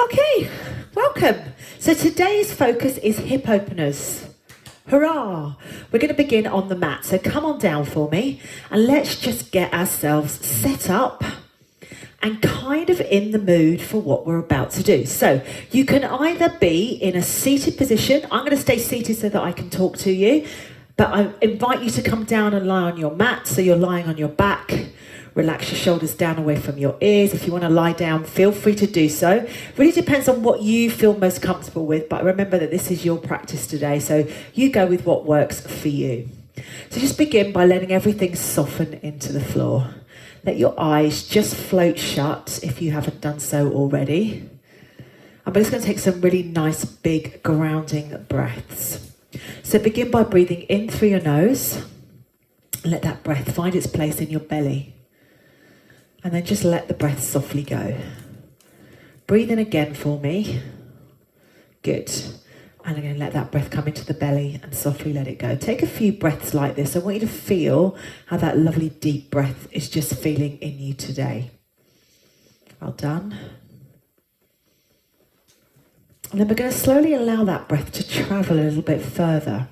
Okay, welcome. So today's focus is hip openers. Hurrah! We're going to begin on the mat. So come on down for me and let's just get ourselves set up and kind of in the mood for what we're about to do. So you can either be in a seated position. I'm going to stay seated so that I can talk to you, but I invite you to come down and lie on your mat. So you're lying on your back. Relax your shoulders down away from your ears. If you want to lie down, feel free to do so. Really depends on what you feel most comfortable with, but remember that this is your practice today, so you go with what works for you. So just begin by letting everything soften into the floor. Let your eyes just float shut if you haven't done so already. I'm just going to take some really nice big grounding breaths. So begin by breathing in through your nose. Let that breath find its place in your belly. And then just let the breath softly go. Breathe in again for me. Good. And again, let that breath come into the belly and softly let it go. Take a few breaths like this. I want you to feel how that lovely deep breath is just feeling in you today. Well done. And then we're going to slowly allow that breath to travel a little bit further.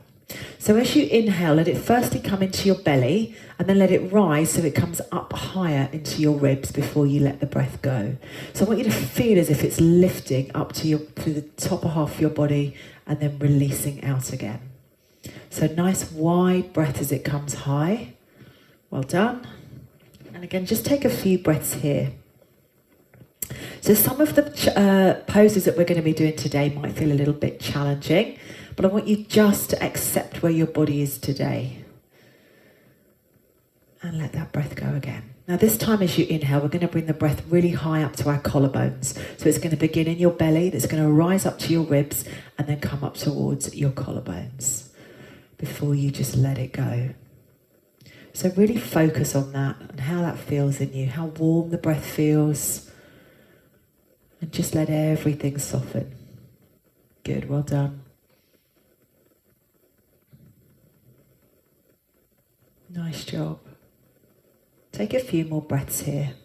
So as you inhale, let it firstly come into your belly and then let it rise so it comes up higher into your ribs before you let the breath go. So I want you to feel as if it's lifting up to the top half of your body and then releasing out again. So nice wide breath as it comes high. Well done. And again, just take a few breaths here. So some of the poses that we're going to be doing today might feel a little bit challenging, but I want you just to accept where your body is today. And let that breath go again. Now this time as you inhale, we're going to bring the breath really high up to our collarbones. So it's going to begin in your belly, that's going to rise up to your ribs and then come up towards your collarbones before you just let it go. So really focus on that and how that feels in you, how warm the breath feels. And just let everything soften. Good, well done. Nice job. Take a few more breaths here.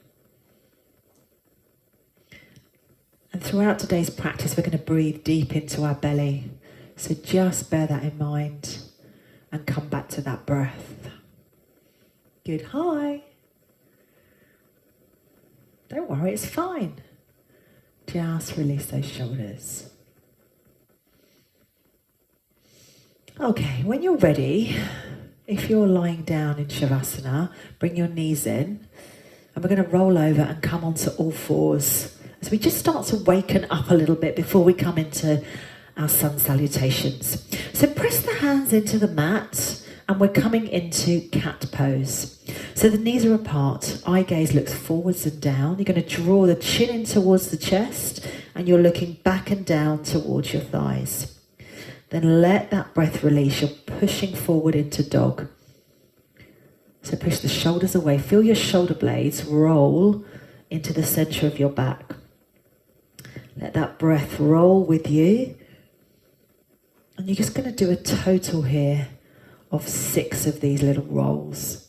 And throughout today's practice, we're going to breathe deep into our belly. So just bear that in mind and come back to that breath. Good, hi. Don't worry, it's fine. Just release those shoulders. Okay, when you're ready, if you're lying down in Shavasana, bring your knees in and we're going to roll over and come onto all fours as we just start to waken up a little bit before we come into our sun salutations. So press the hands into the mat and we're coming into cat pose. So the knees are apart, eye gaze looks forwards and down. You're going to draw the chin in towards the chest and you're looking back and down towards your thighs. Then let that breath release. You're pushing forward into dog. So push the shoulders away. Feel your shoulder blades roll into the center of your back. Let that breath roll with you. And you're just going to do a total here of 6 of these little rolls.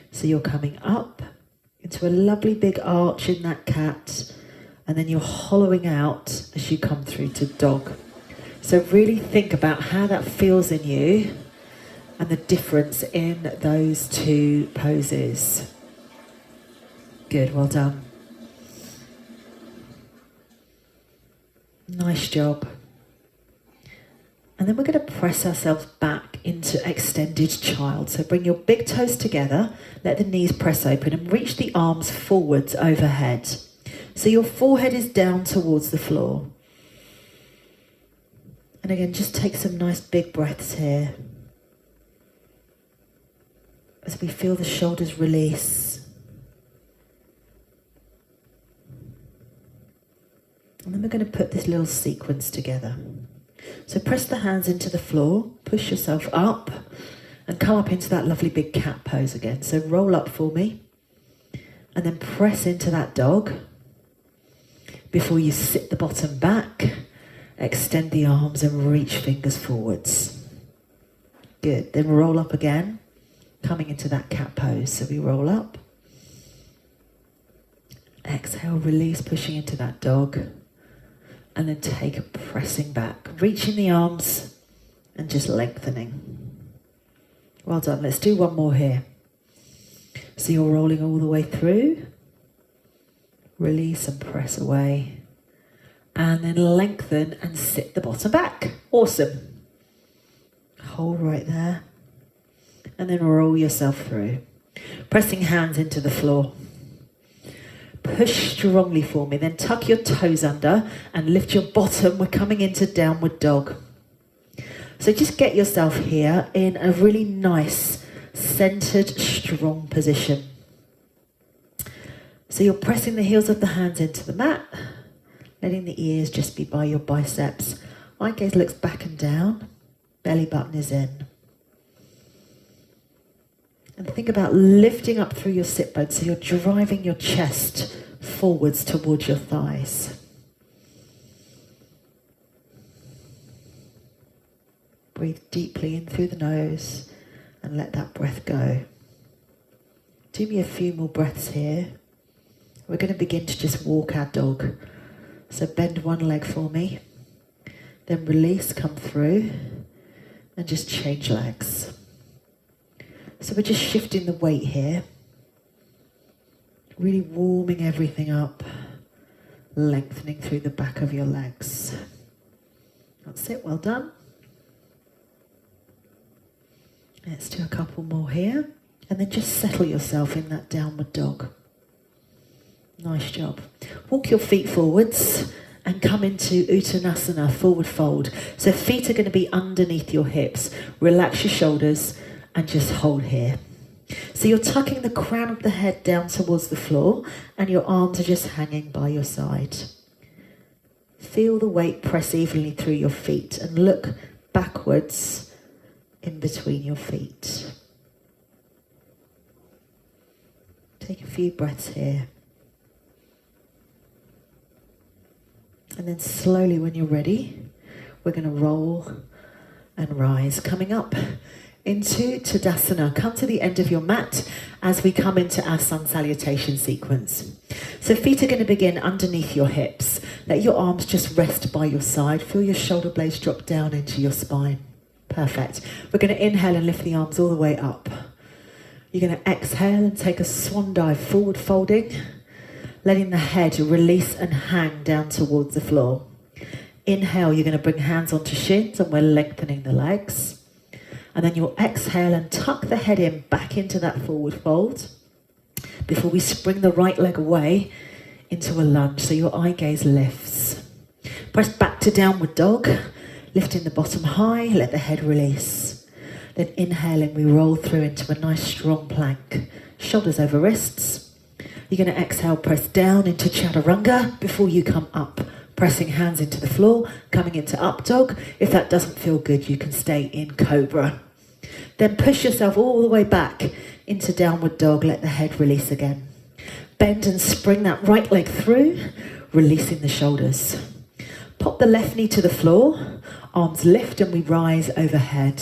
So you're coming up into a lovely big arch in that cat, and then you're hollowing out as you come through to dog. So really think about how that feels in you and the difference in those 2 poses. Good, well done. Nice job. And then we're going to press ourselves back into extended child. So bring your big toes together, let the knees press open and reach the arms forwards overhead. So your forehead is down towards the floor. And again, just take some nice big breaths here. As we feel the shoulders release. And then we're going to put this little sequence together. So press the hands into the floor, push yourself up and come up into that lovely big cat pose again. So roll up for me and then press into that dog before you sit the bottom back, extend the arms and reach fingers forwards. Good, then roll up again, coming into that cat pose. So we roll up, exhale, release, pushing into that dog. And then take a pressing back, reaching the arms and just lengthening. Well done. Let's do one more here. So you're rolling all the way through. Release and press away. And then lengthen and sit the bottom back. Awesome. Hold right there. And then roll yourself through. Pressing hands into the floor. Push strongly for me, then tuck your toes under and lift your bottom. We're coming into downward dog. So just get yourself here in a really nice, centered, strong position. So you're pressing the heels of the hands into the mat, letting the ears just be by your biceps. Eye gaze looks back and down, belly button is in. And think about lifting up through your sit bones, so you're driving your chest forwards towards your thighs. Breathe deeply in through the nose and let that breath go. Do me a few more breaths here. We're going to begin to just walk our dog. So bend one leg for me, then release, come through, and just change legs. So we're just shifting the weight here, really warming everything up, lengthening through the back of your legs. That's it, well done. Let's do a couple more here, and then just settle yourself in that downward dog. Nice job. Walk your feet forwards and come into Uttanasana, forward fold. So feet are going to be underneath your hips. Relax your shoulders and just hold here. So you're tucking the crown of the head down towards the floor and your arms are just hanging by your side. Feel the weight press evenly through your feet and look backwards in between your feet. Take a few breaths here. And then slowly, when you're ready, we're going to roll and rise. Coming up into Tadasana. Come to the end of your mat as we come into our sun salutation sequence. So feet are going to begin underneath your hips. Let your arms just rest by your side. Feel your shoulder blades drop down into your spine. Perfect. We're going to inhale and lift the arms all the way up. You're going to exhale and take a swan dive, forward folding, letting the head release and hang down towards the floor. Inhale, you're going to bring hands onto shins and we're lengthening the legs. And then you'll exhale and tuck the head in back into that forward fold before we spring the right leg away into a lunge. So your eye gaze lifts. Press back to downward dog, lifting the bottom high, let the head release. Then inhaling, we roll through into a nice strong plank. Shoulders over wrists. You're going to exhale, press down into Chaturanga before you come up. Pressing hands into the floor, coming into up dog. If that doesn't feel good, you can stay in cobra. Then push yourself all the way back into downward dog. Let the head release again. Bend and spring that right leg through, releasing the shoulders. Pop the left knee to the floor. Arms lift and we rise overhead.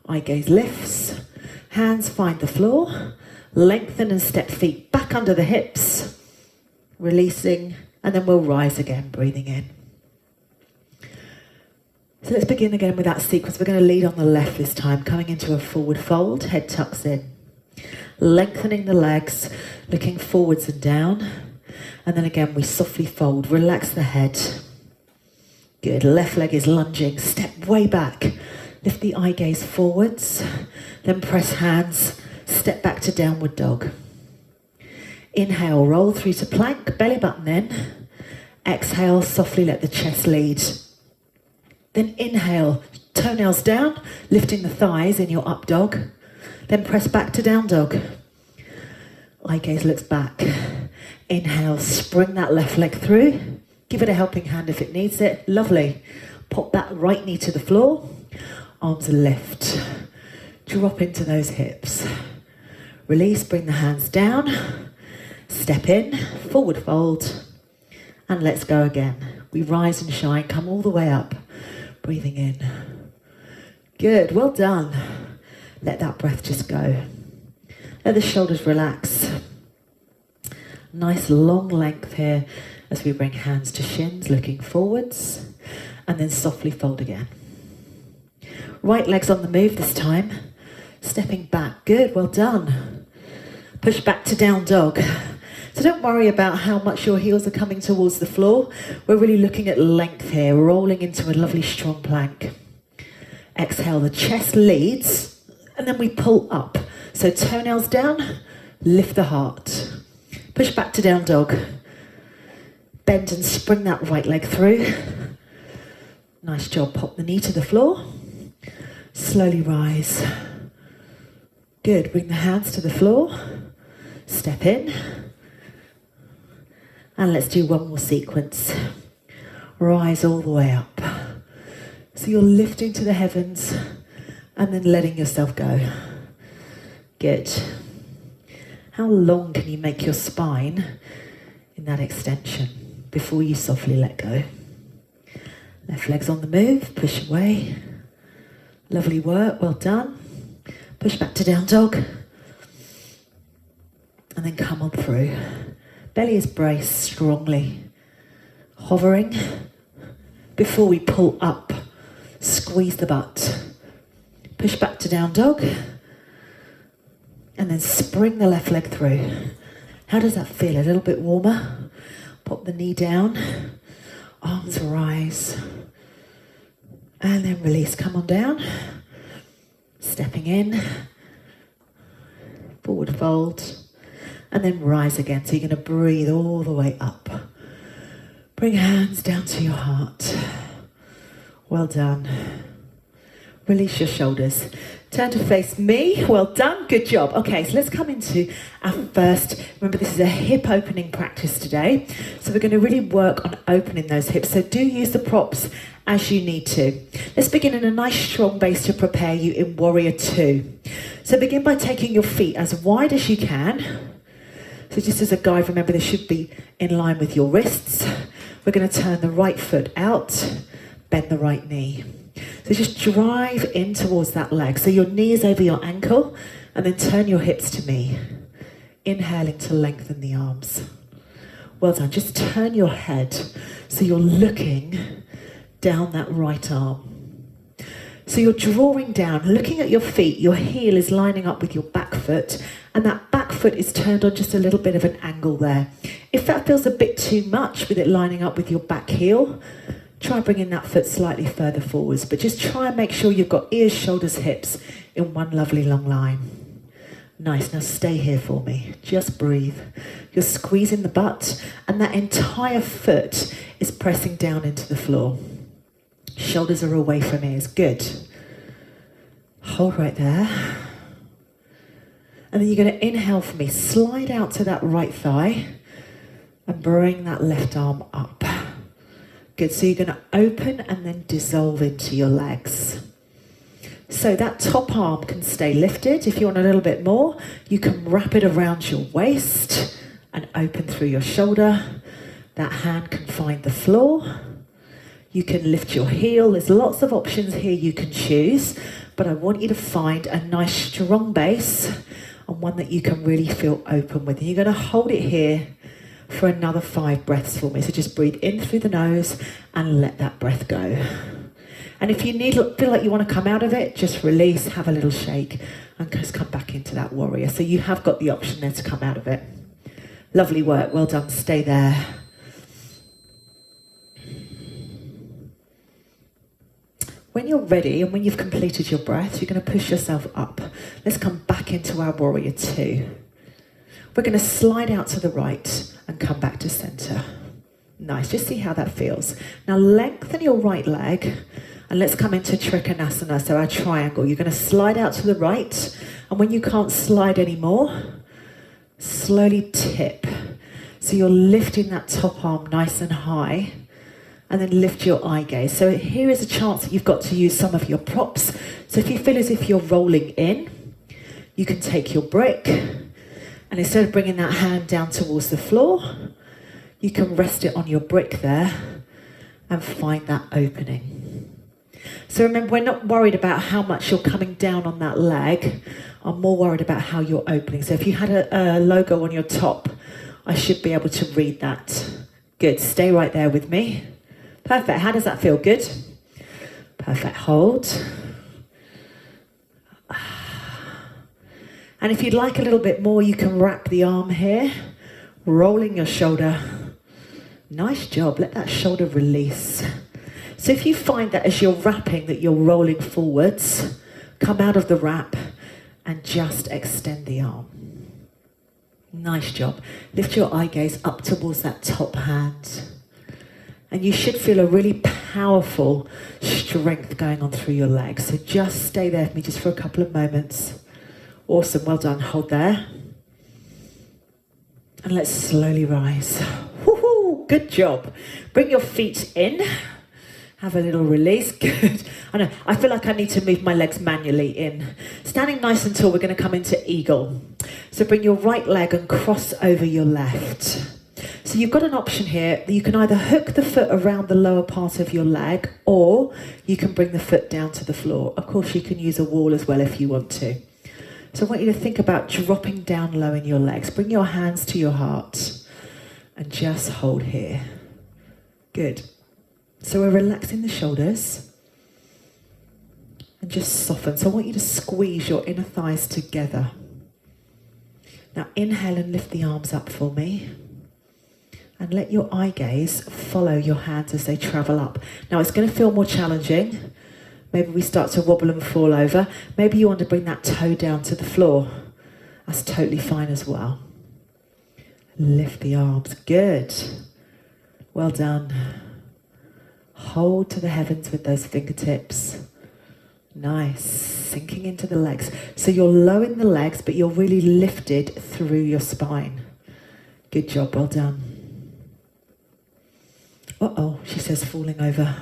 Eye gaze lifts. Hands find the floor. Lengthen and step feet back under the hips. Releasing. And then we'll rise again, breathing in. So let's begin again with that sequence. We're going to lead on the left this time, coming into a forward fold, head tucks in. Lengthening the legs, looking forwards and down. And then again, we softly fold, relax the head. Good, left leg is lunging, step way back. Lift the eye gaze forwards, then press hands, step back to downward dog. Inhale, roll through to plank, belly button in. Exhale, softly let the chest lead. Then inhale, toenails down, lifting the thighs in your up dog. Then press back to down dog. Eye gaze looks back. Inhale, spring that left leg through. Give it a helping hand if it needs it. Lovely. Pop that right knee to the floor. Arms lift. Drop into those hips. Release, bring the hands down. Step in, forward fold, and let's go again. We rise and shine, come all the way up, breathing in. Good, well done. Let that breath just go. Let the shoulders relax. Nice long length here. As we bring hands to shins, looking forwards, and then softly fold again. Right leg's on the move this time. Stepping back, good, well done. Push back to down dog. So don't worry about how much your heels are coming towards the floor. We're really looking at length here, rolling into a lovely strong plank. Exhale, the chest leads, and then we pull up. So toenails down, lift the heart. Push back to down dog. Bend and spring that right leg through. Nice job, pop the knee to the floor. Slowly rise. Good, bring the hands to the floor. Step in. And let's do one more sequence. Rise all the way up. So you're lifting to the heavens and then letting yourself go. Good. How long can you make your spine in that extension before you softly let go? Left leg's on the move, push away. Lovely work, well done. Push back to down dog. And then come on through. Belly is braced strongly. Hovering. Before we pull up, squeeze the butt. Push back to down dog. And then spring the left leg through. How does that feel? A little bit warmer? Pop the knee down. Arms rise. And then release. Come on down. Stepping in. Forward fold. And then rise again. So you're going to breathe all the way up. Bring hands down to your heart. Well done. Release your shoulders. Turn to face me. Well done. Good job. Okay, so let's come into our first. Remember, this is a hip opening practice today. So we're going to really work on opening those hips. So do use the props as you need to. Let's begin in a nice strong base to prepare you in Warrior 2. So begin by taking your feet as wide as you can. So just as a guide, remember they should be in line with your wrists. We're going to turn the right foot out, bend the right knee. So just drive in towards that leg. So your knee is over your ankle, and then turn your hips to me. Inhaling to lengthen the arms. Well done. Just turn your head so you're looking down that right arm. So you're drawing down, looking at your feet. Your heel is lining up with your back foot, and that back foot is turned on just a little bit of an angle there. If that feels a bit too much with it lining up with your back heel, try bringing that foot slightly further forwards, but just try and make sure you've got ears, shoulders, hips in one lovely long line. Nice, now stay here for me. Just breathe. You're squeezing the butt, and that entire foot is pressing down into the floor. Shoulders are away from ears. Good. Hold right there. And then you're going to inhale for me. Slide out to that right thigh and bring that left arm up. Good. So you're going to open and then dissolve into your legs. So that top arm can stay lifted. If you want a little bit more, you can wrap it around your waist and open through your shoulder. That hand can find the floor. You can lift your heel. There's lots of options here you can choose, but I want you to find a nice strong base and one that you can really feel open with. And you're going to hold it here for another 5 breaths for me. So just breathe in through the nose and let that breath go. And if you feel like you want to come out of it, just release, have a little shake, and just come back into that warrior. So you have got the option there to come out of it. Lovely work. Well done. Stay there. When you're ready and when you've completed your breath, you're going to push yourself up. Let's come back into our Warrior 2. We're going to slide out to the right and come back to center. Nice, just see how that feels. Now lengthen your right leg and let's come into Trikonasana, so our triangle. You're going to slide out to the right, and when you can't slide anymore, slowly tip. So you're lifting that top arm nice and high. And then lift your eye gaze. So here is a chance that you've got to use some of your props. So if you feel as if you're rolling in, you can take your brick, and instead of bringing that hand down towards the floor, you can rest it on your brick there and find that opening. So remember, we're not worried about how much you're coming down on that leg. I'm more worried about how you're opening. So if you had a logo on your top, I should be able to read that Good, stay right there with me. Perfect, how does that feel? Good? Perfect, hold. And if you'd like a little bit more, you can wrap the arm here, rolling your shoulder. Nice job, let that shoulder release. So if you find that as you're wrapping that you're rolling forwards, come out of the wrap and just extend the arm. Nice job. Lift your eye gaze up towards that top hand. And you should feel a really powerful strength going on through your legs. So just stay there with me just for a couple of moments. Awesome, well done. Hold there. And let's slowly rise. Woo-hoo, good job. Bring your feet in. Have a little release. Good. I know, I feel like I need to move my legs manually in. Standing nice and tall, we're going to come into eagle. So bring your right leg and cross over your left. So you've got an option here that you can either hook the foot around the lower part of your leg, or you can bring the foot down to the floor. Of course, you can use a wall as well if you want to. So I want you to think about dropping down low in your legs. Bring your hands to your heart and just hold here. Good. So we're relaxing the shoulders and just soften. So I want you to squeeze your inner thighs together. Now inhale and lift the arms up for me. And let your eye gaze follow your hands as they travel up. Now it's going to feel more challenging. Maybe we start to wobble and fall over. Maybe you want to bring that toe down to the floor. That's totally fine as well. Lift the arms. Good. Well done. Hold to the heavens with those fingertips. Nice. Sinking into the legs. So you're low in the legs, but you're really lifted through your spine. Good job. Well done. Uh-oh, she says, falling over.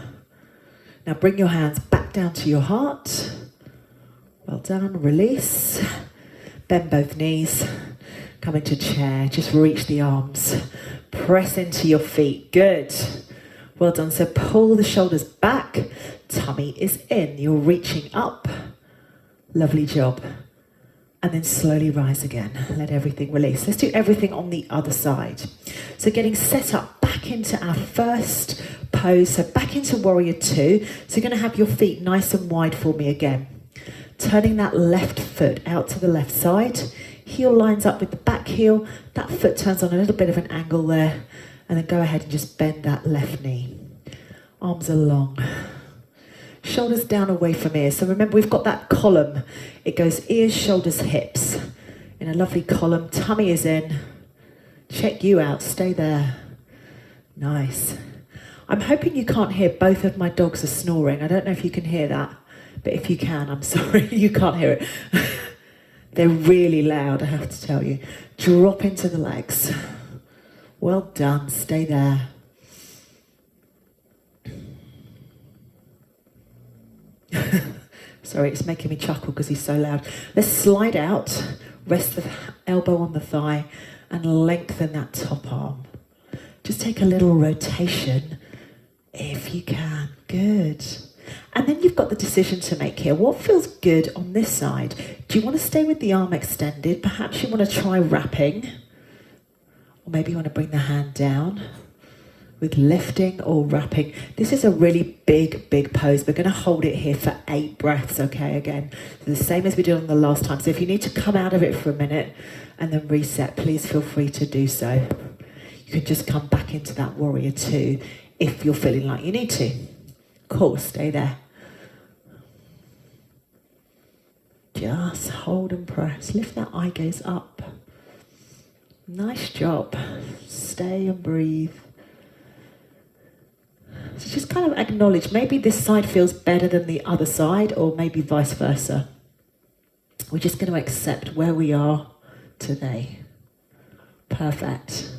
Now bring your hands back down to your heart. Well done. Release. Bend both knees. Come into chair. Just reach the arms. Press into your feet. Good. Well done. So pull the shoulders back. Tummy is in. You're reaching up. Lovely job. And then slowly rise again. Let everything release. Let's do everything on the other side. So getting set up back into our first pose. So back into warrior two. So you're going to have your feet nice and wide for me again. Turning that left foot out to the left side. Heel lines up with the back heel. That foot turns on a little bit of an angle there. And then go ahead and just bend that left knee. Arms are long. Shoulders down away from ears. So remember, we've got that column. It goes ears, shoulders, hips. In a lovely column. Tummy is in. Check you out. Stay there. Nice. I'm hoping you can't hear both of my dogs are snoring. I don't know if you can hear that. But if you can, I'm sorry. You can't hear it. They're really loud, I have to tell you. Drop into the legs. Well done. Stay there. Sorry, it's making me chuckle because he's so loud. Let's slide out, rest the elbow on the thigh, and lengthen that top arm. Just take a little rotation if you can. Good. And then you've got the decision to make here. What feels good on this side? Do you want to stay with the arm extended? Perhaps you want to try wrapping. Or maybe you want to bring the hand down with lifting or wrapping. This is a really big pose. We're going to hold it here for 8 breaths, okay, again. So the same as we did on the last time. So if you need to come out of it for a minute and then reset, please feel free to do so. You can just come back into that warrior two if you're feeling like you need to. Cool, stay there. Just hold and press. Lift that eye gaze up. Nice job. Stay and breathe. So just kind of acknowledge, maybe this side feels better than the other side, or maybe vice versa. We're just going to accept where we are today. Perfect.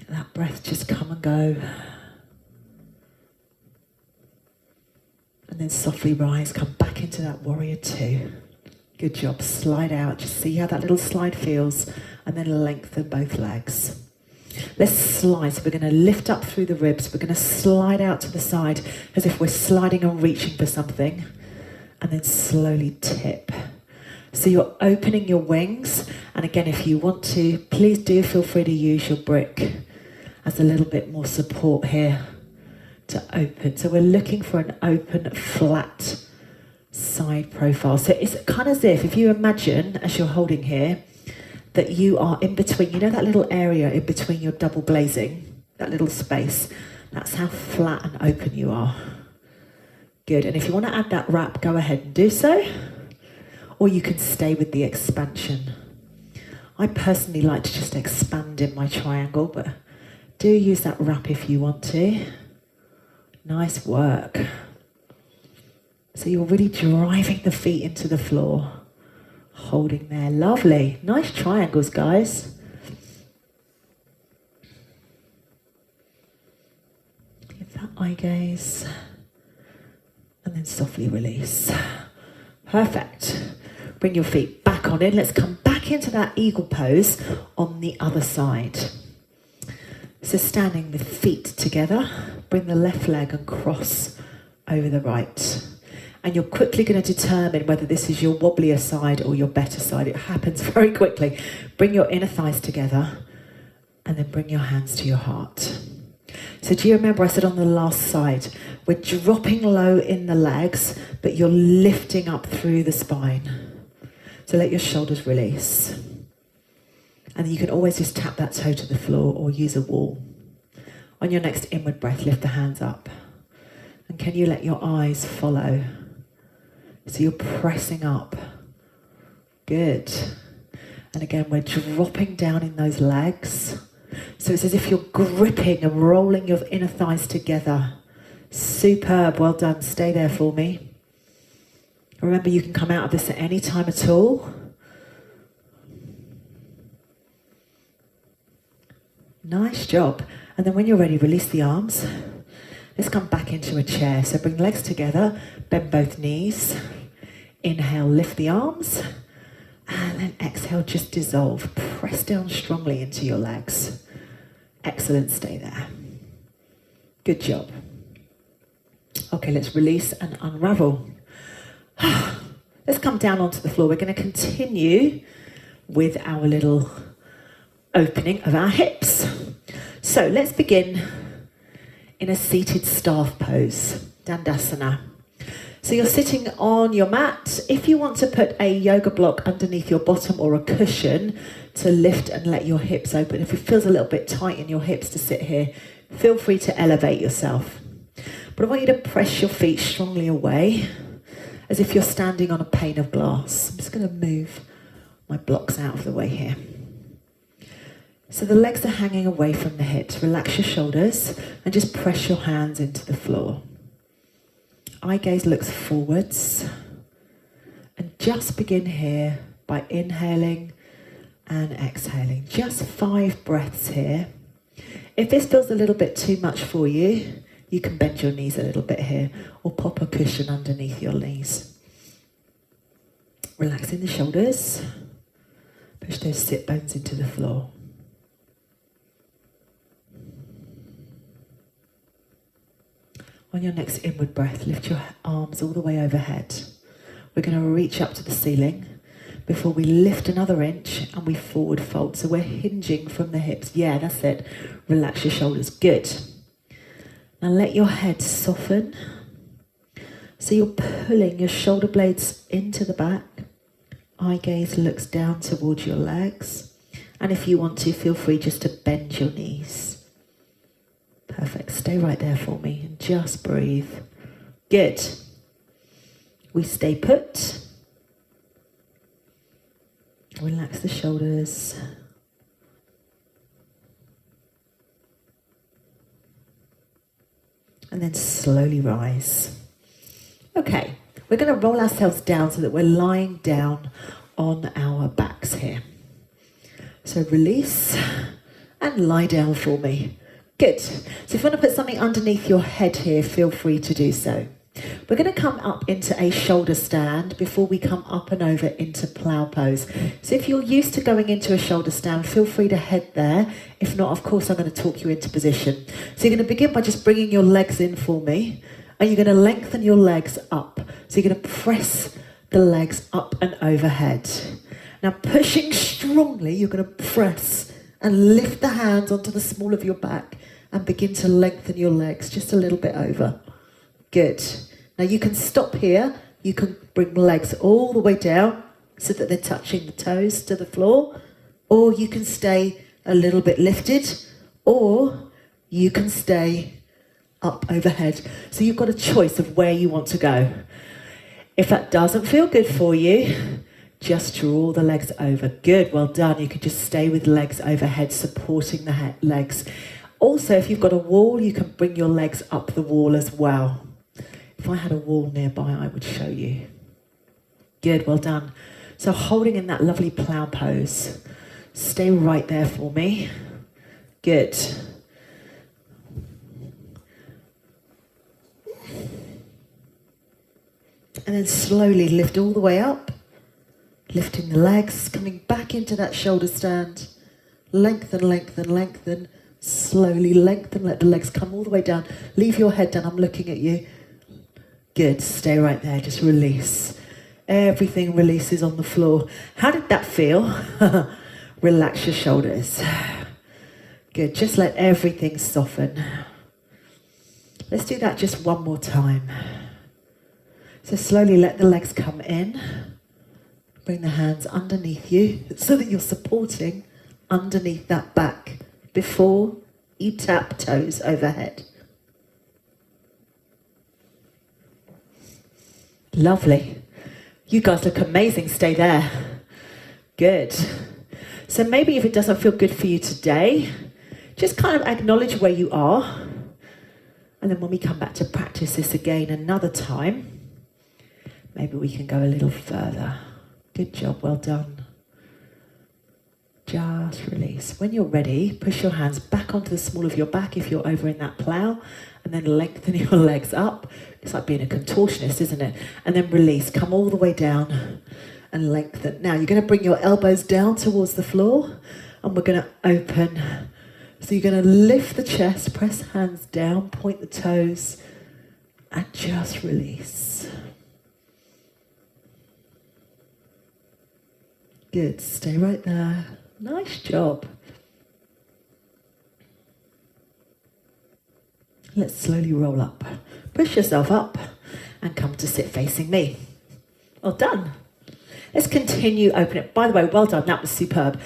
That breath just come and go. And then softly rise, come back into that warrior two. Good job. Slide out. Just see how that little slide feels. And then lengthen both legs. Let's slide. So we're going to lift up through the ribs. We're going to slide out to the side as if we're sliding and reaching for something. And then slowly tip. So you're opening your wings. And again, if you want to, please do feel free to use your brick. as a little bit more support here to open. So we're looking for an open, flat side profile. So it's kind of as if you imagine, as you're holding here, that you are in between, you know that little area in between your double glazing, that little space. That's how flat and open you are. Good, and if you want to add that wrap, go ahead and do so. Or you can stay with the expansion. I personally like to just expand in my triangle, but do use that wrap if you want to. Nice work. So you're really driving the feet into the floor. Holding there, lovely. Nice triangles, guys. Give that eye gaze. And then softly release. Perfect. Bring your feet back on in. Let's come back into that eagle pose on the other side. So standing with feet together, bring the left leg and cross over the right. And you're quickly going to determine whether this is your wobblier side or your better side. It happens very quickly. Bring your inner thighs together and then bring your hands to your heart. So do you remember I said on the last side, we're dropping low in the legs, but you're lifting up through the spine. So let your shoulders release. And you can always just tap that toe to the floor or use a wall. On your next inward breath, lift the hands up. And can you let your eyes follow? So you're pressing up. Good. And again, we're dropping down in those legs. So it's as if you're gripping and rolling your inner thighs together. Superb. Well done. Stay there for me. Remember, you can come out of this at any time at all. Nice job. And then when you're ready, release the arms. Let's come back into a chair. So bring legs together, bend both knees. Inhale, lift the arms. And then exhale, just dissolve. Press down strongly into your legs. Excellent, stay there. Good job. Okay, let's release and unravel. Let's come down onto the floor. We're going to continue with our little opening of our hips. So let's begin in a seated staff pose, Dandasana. So you're sitting on your mat. If you want to put a yoga block underneath your bottom or a cushion to lift and let your hips open, if it feels a little bit tight in your hips to sit here, feel free to elevate yourself. But I want you to press your feet strongly away as if you're standing on a pane of glass. I'm just going to move my blocks out of the way here. So the legs are hanging away from the hips. Relax your shoulders and just press your hands into the floor. Eye gaze looks forwards. And just begin here by inhaling and exhaling. Just 5 breaths here. If this feels a little bit too much for you, you can bend your knees a little bit here or pop a cushion underneath your knees. Relaxing the shoulders. Push those sit bones into the floor. On your next inward breath, lift your arms all the way overhead. We're going to reach up to the ceiling before we lift another inch and we forward fold. So we're hinging from the hips. Yeah, that's it. Relax your shoulders. Good. Now let your head soften. So you're pulling your shoulder blades into the back. Eye gaze looks down towards your legs. And if you want to, feel free just to bend your knees. Perfect. Stay right there for me and just breathe. Good. We stay put. Relax the shoulders. And then slowly rise. Okay, we're going to roll ourselves down so that we're lying down on our backs here. So release and lie down for me. Good. So if you want to put something underneath your head here, feel free to do so. We're going to come up into a shoulder stand before we come up and over into plow pose. So if you're used to going into a shoulder stand, feel free to head there. If not, of course, I'm going to talk you into position. So you're going to begin by just bringing your legs in for me, and you're going to lengthen your legs up. So you're going to press the legs up and overhead. Now pushing strongly, you're going to press and lift the hands onto the small of your back and begin to lengthen your legs just a little bit over. Good. Now you can stop here. You can bring legs all the way down so that they're touching the toes to the floor, or you can stay a little bit lifted, or you can stay up overhead. So you've got a choice of where you want to go. If that doesn't feel good for you, just draw the legs over. Good, well done. You can just stay with legs overhead, supporting the legs. Also, if you've got a wall, you can bring your legs up the wall as well. If I had a wall nearby, I would show you. Good, well done. So holding in that lovely plough pose. Stay right there for me. Good. And then slowly lift all the way up. Lifting the legs, coming back into that shoulder stand. Lengthen, lengthen, lengthen. Slowly lengthen, let the legs come all the way down. Leave your head down, I'm looking at you. Good, stay right there, just release. Everything releases on the floor. How did that feel? Relax your shoulders. Good, just let everything soften. Let's do that just one more time. So slowly let the legs come in. Bring the hands underneath you so that you're supporting underneath that back before you tap toes overhead. Lovely. You guys look amazing. Stay there. Good. So maybe if it doesn't feel good for you today, just kind of acknowledge where you are. And then when we come back to practice this again another time, maybe we can go a little further. Good job, well done. Just release. When you're ready, push your hands back onto the small of your back if you're over in that plough, and then lengthen your legs up. It's like being a contortionist, isn't it? And then release, come all the way down and lengthen. Now you're going to bring your elbows down towards the floor, and we're going to open. So you're going to lift the chest, press hands down, point the toes, and just release. Good, stay right there. Nice job. Let's slowly roll up. Push yourself up and come to sit facing me. Well done. Let's continue opening it. By the way, well done, that was superb.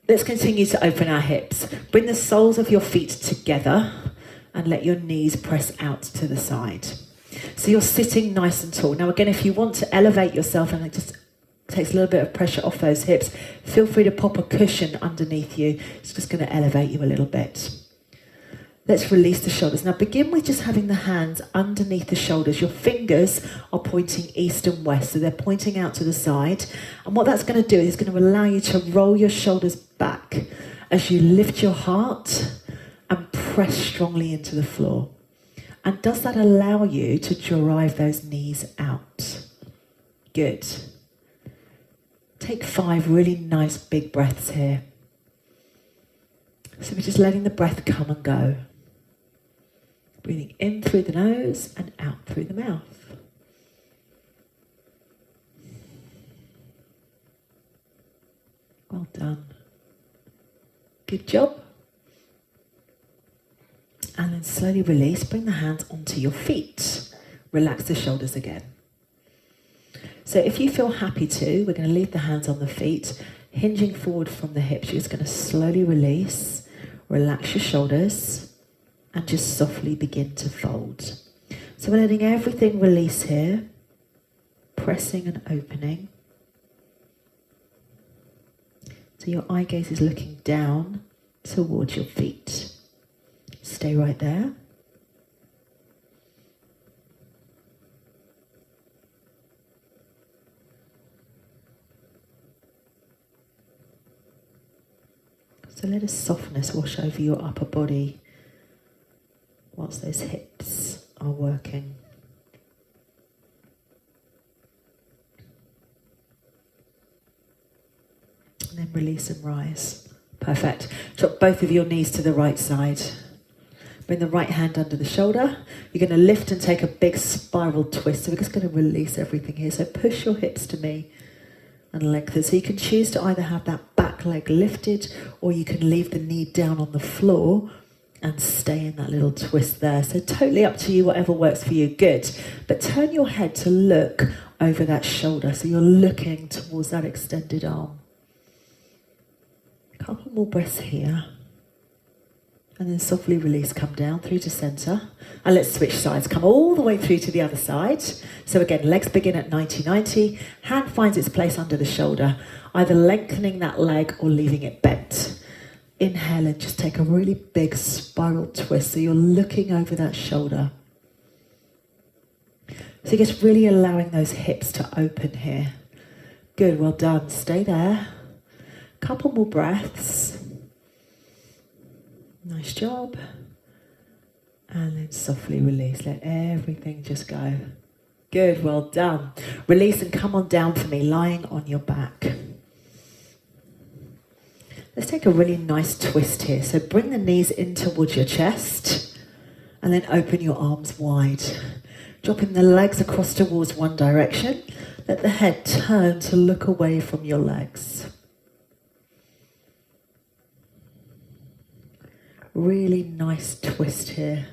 Let's continue to open our hips. Bring the soles of your feet together and let your knees press out to the side. So you're sitting nice and tall. Now again, if you want to elevate yourself and it just takes a little bit of pressure off those hips, feel free to pop a cushion underneath you. It's just going to elevate you a little bit. Let's release the shoulders. Now begin with just having the hands underneath the shoulders. Your fingers are pointing east and west, so they're pointing out to the side. And what that's going to do is it's going to allow you to roll your shoulders back as you lift your heart and press strongly into the floor. And does that allow you to drive those knees out? Good. Take 5 really nice big breaths here. So we're just letting the breath come and go. Breathing in through the nose and out through the mouth. Well done. Good job. And then slowly release. Bring the hands onto your feet. Relax the shoulders again. So if you feel happy to, we're going to leave the hands on the feet, hinging forward from the hips. You're just going to slowly release, relax your shoulders, and just softly begin to fold. So we're letting everything release here, pressing and opening. So your eye gaze is looking down towards your feet. Stay right there. So let a softness wash over your upper body whilst those hips are working. And then release and rise. Perfect. Drop both of your knees to the right side. Bring the right hand under the shoulder. You're going to lift and take a big spiral twist. So we're just going to release everything here. So push your hips to me. and lengthen. So you can choose to either have that back leg lifted, or you can leave the knee down on the floor and stay in that little twist there. So totally up to you, whatever works for you. Good. But turn your head to look over that shoulder. So you're looking towards that extended arm. A couple more breaths here. And then softly release, come down through to center. And let's switch sides. Come all the way through to the other side. So again, legs begin at 90-90. Hand finds its place under the shoulder, either lengthening that leg or leaving it bent. Inhale and just take a really big spiral twist. So you're looking over that shoulder. So you're just really allowing those hips to open here. Good, well done. Stay there. Couple more breaths. Nice job. And then softly release. Let everything just go. Good, well done. Release and come on down for me, lying on your back. Let's take a really nice twist here. So bring the knees in towards your chest and then open your arms wide. Dropping the legs across towards one direction. Let the head turn to look away from your legs. Really nice twist here.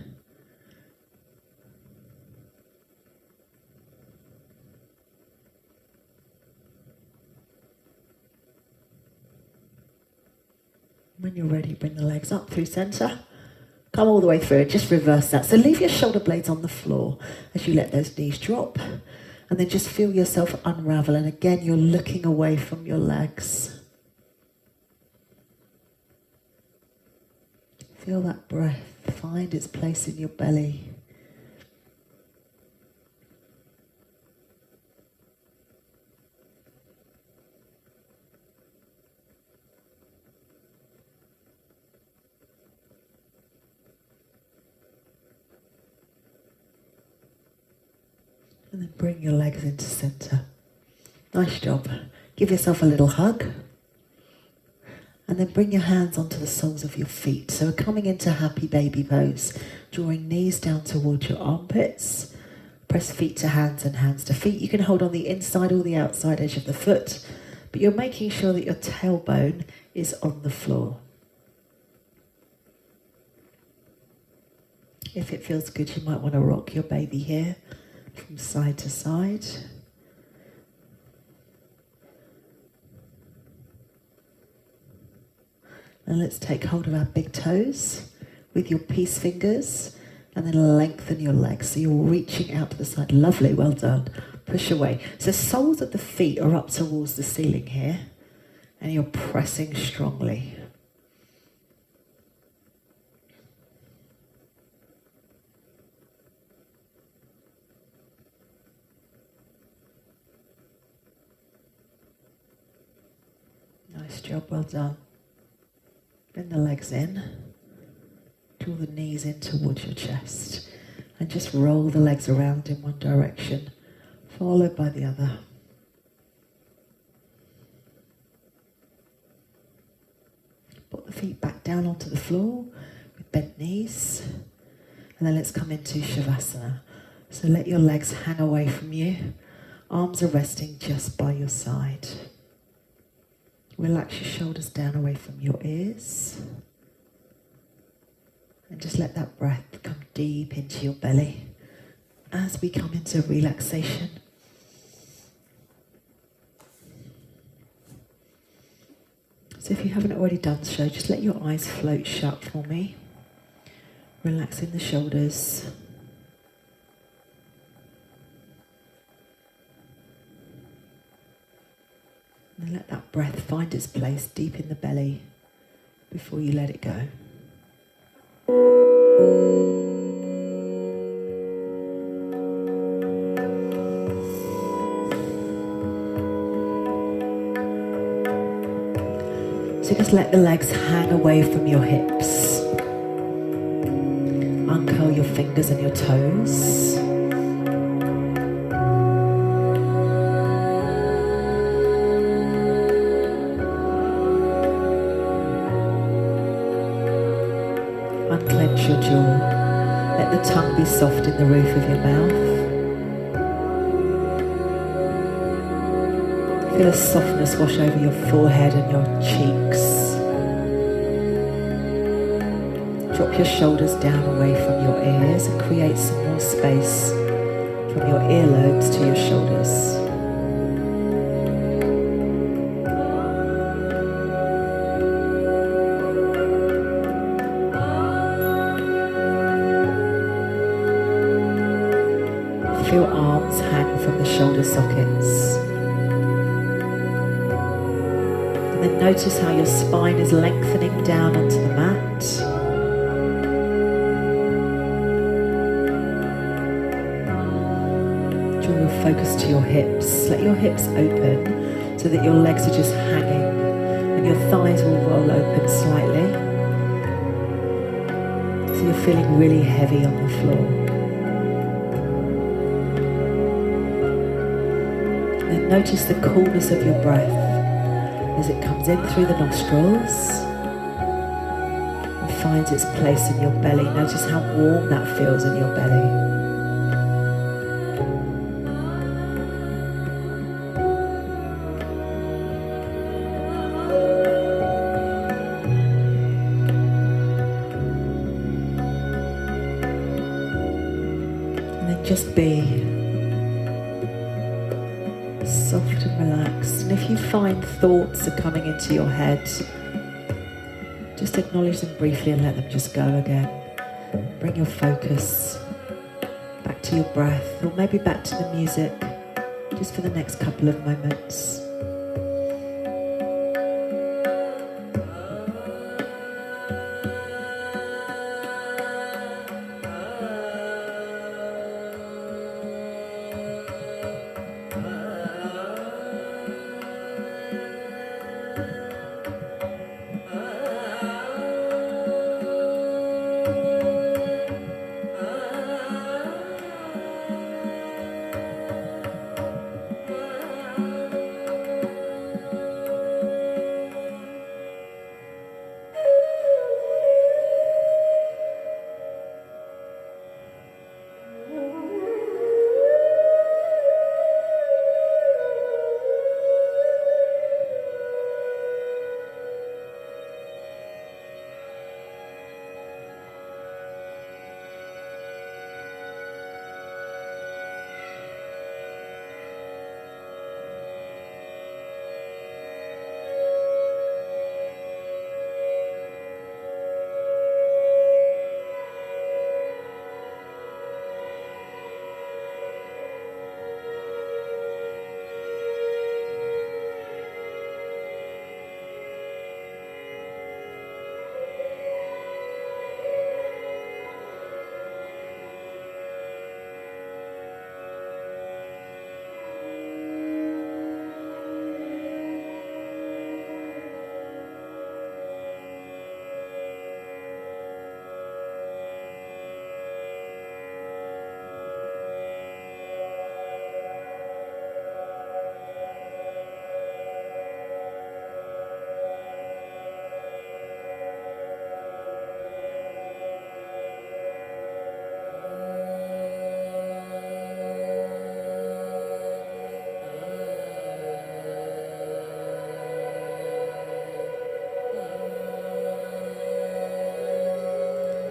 When you're ready, bring the legs up through center. Come all the way through and just reverse that. So leave your shoulder blades on the floor as you let those knees drop. And then just feel yourself unravel. And again, you're looking away from your legs. Feel that breath find its place in your belly. And then bring your legs into center. Nice job. Give yourself a little hug. And then bring your hands onto the soles of your feet. So we're coming into happy baby pose. Drawing knees down towards your armpits. Press feet to hands and hands to feet. You can hold on the inside or the outside edge of the foot. But you're making sure that your tailbone is on the floor. If it feels good, you might want to rock your baby here from side to side. And let's take hold of our big toes with your peace fingers and then lengthen your legs. So you're reaching out to the side. Lovely, well done. Push away. So soles of the feet are up towards the ceiling here and you're pressing strongly. Nice job, well done. Bring the legs in, draw the knees in towards your chest, and just roll the legs around in one direction, followed by the other. Put the feet back down onto the floor with bent knees, and then let's come into Shavasana. So let your legs hang away from you, arms are resting just by your side. Relax your shoulders down away from your ears. And just let that breath come deep into your belly as we come into relaxation. So if you haven't already done so, just let your eyes float shut for me. Relaxing the shoulders. And let that breath find its place deep in the belly before you let it go. So just let the legs hang away from your hips. Uncurl your fingers and your toes. Unclench your jaw. Let the tongue be soft in the roof of your mouth. Feel a softness wash over your forehead and your cheeks. Drop your shoulders down away from your ears and create some more space from your earlobes to your shoulders. Feel arms hang from the shoulder sockets. And then notice how your spine is lengthening down onto the mat. Draw your focus to your hips. Let your hips open so that your legs are just hanging and your thighs will roll open slightly. So you're feeling really heavy on the floor. And notice the coolness of your breath as it comes in through the nostrils and finds its place in your belly. Notice how warm that feels in your belly. And then just be soft and relaxed. And if you find thoughts are coming into your head, just acknowledge them briefly and let them just go again. Bring your focus back to your breath, or maybe back to the music, just for the next couple of moments.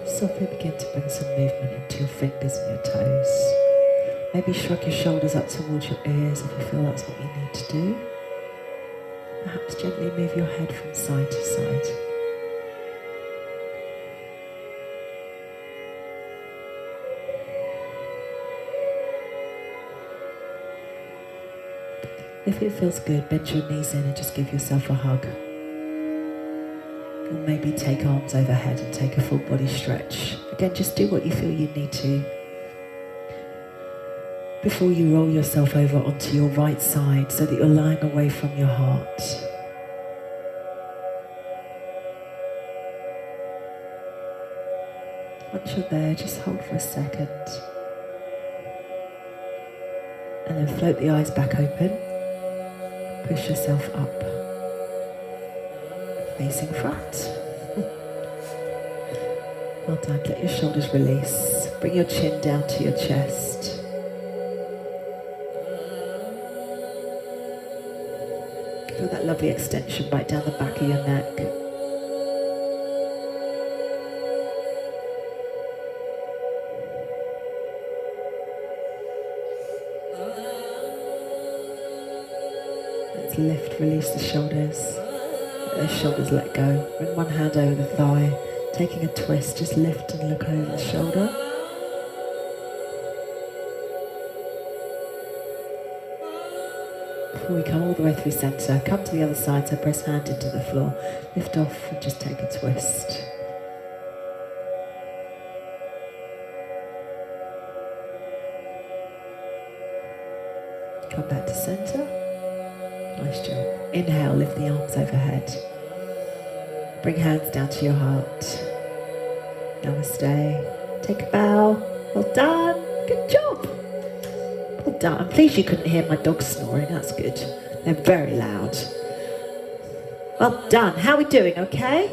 Softly begin to bring some movement into your fingers and your toes. Maybe shrug your shoulders up towards your ears if you feel that's what you need to do. Perhaps gently move your head from side to side. If it feels good, bend your knees in and just give yourself a hug. Or maybe take arms overhead and take a full body stretch. Again, just do what you feel you need to before you roll yourself over onto your right side so that you're lying away from your heart. Once you're there, just hold for a second. And then float the eyes back open. Push yourself up. Facing front. Well done. Let your shoulders release. Bring your chin down to your chest. lovely extension right down the back of your neck. Let's lift, release the shoulders. Let the shoulders let go. Bring one hand over the thigh. Taking a twist, just lift and look over the shoulder. Before we come all the way through centre, come to the other side, so press hand into the floor. Lift off and just take a twist. Come back to centre. Nice job. Inhale, lift the arms overhead. Bring hands down to your heart. Namaste. Take a bow. Well done. Good job. Well done. I'm pleased you couldn't hear my dogs snoring. That's good. They're very loud. Well done. How are we doing? Okay?